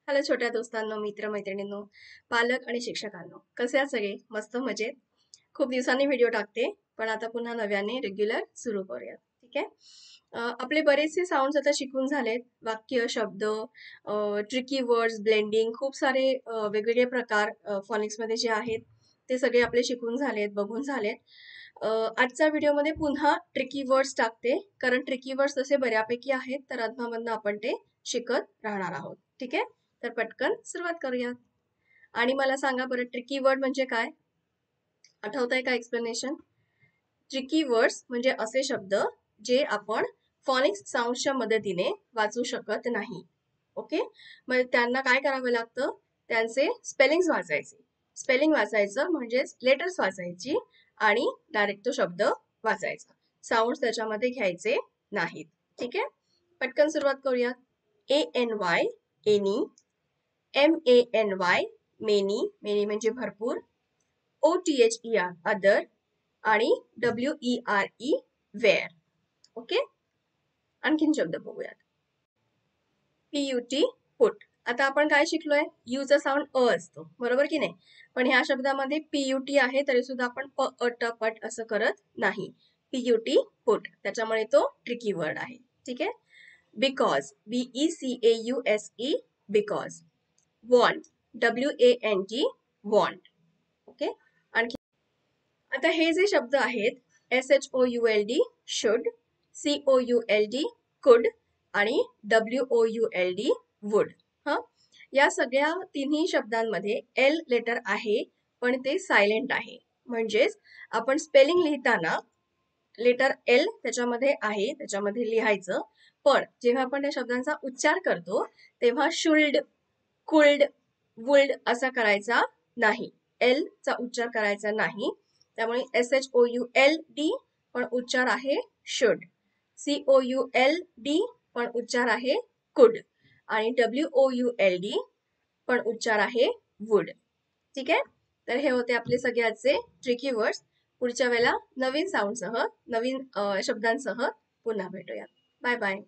Hello छोट्या दोस्तांनो, मित्र मैत्रिणींनो, पालक आणि शिक्षकांनो, कसे आहात सगळे? मस्त मजेत. खूप दिवसांनी व्हिडिओ टाकते, पण आता पुन्हा नव्याने रेग्युलर सुरू करूयात. ठीक आहे. आपले बरेचसे साऊंड्स आता शिकून झालेत. वाक्य, शब्द, ट्रिकी वर्ड्स, ब्लेंडिंग, खूप सारे वेगवेगळे प्रकार फॉनिक्समध्ये जे आहेत ते सगळे आपले शिकून झालेत, बघून झालेत. आजच्या व्हिडिओमध्ये पुन्हा ट्रिकी वर्ड्स टाकते, कारण ट्रिकी वर्ड्स तसे बऱ्यापैकी आहेत, तर अधूनमधून आपण ते शिकत राहणार आहोत. ठीक आहे. तर पटकन सुरुवात करूयात. आणि मला सांगा बरं, ट्रिकी वर्ड म्हणजे काय? आठवत आहे का एक्सप्लेनेशन? ट्रिकी वर्ड्स म्हणजे असे शब्द जे आपण फॉनिक्स साऊंडच्या मदतीने वाचू शकत नाही. ओके. मग त्यांना काय करावं लागतं? त्यांचे स्पेलिंग्स वाचायचे. स्पेलिंग वाचायचं म्हणजेच लेटर्स वाचायची आणि डायरेक्ट तो शब्द वाचायचा. साऊंड त्याच्यामध्ये घ्यायचे नाहीत. ठीक आहे. पटकन सुरुवात करूयात. ANY any, MANY many, many म्हणजे भरपूर, OTHER अदर आणि WERE वेअर. ओके. आणखीन शब्द बघूयात. PUT put. आता आपण काय शिकलोय? यूचा साऊंड अ असतो, बरोबर की नाही? पण ह्या शब्दामध्ये PUT आहे, तरी सुद्धा आपण प अट पट असं करत नाही. PUT पुट, त्याच्यामुळे तो ट्रिकी वर्ड आहे. ठीक आहे. Because, BECAUSE because. Want, WANT want. Okay. आणखी आता हे जे शब्द आहेत SHOULD शुड, COULD कुड आणि WOULD वुड. या सगळ्या तिन्ही शब्दांमध्ये L लेटर आहे, पण ते सायलेंट आहे. म्हणजेच आपण स्पेलिंग लिहिताना लेटर L त्याच्यामध्ये आहे, त्याच्यामध्ये लिहायचं. पण जेव्हा आपण त्या शब्दांचा उच्चार करतो तेव्हा शुल्ड, कुल्ड, वुल्ड असा करायचा नाही. L चा उच्चार करायचा नाही. त्यामुळे SHOULD पण उच्चार आहे शुड, COULD पण उच्चार आहे कुड आणि WOULD पण उच्चार आहे वुड. ठीक आहे. तर हे होते आपले सगळे आजचे ट्रिकी वर्ड्स. पुढच्या वेळेला नवीन साऊंडसह, नवीन शब्दांसह पुन्हा भेटूयात. Bye bye.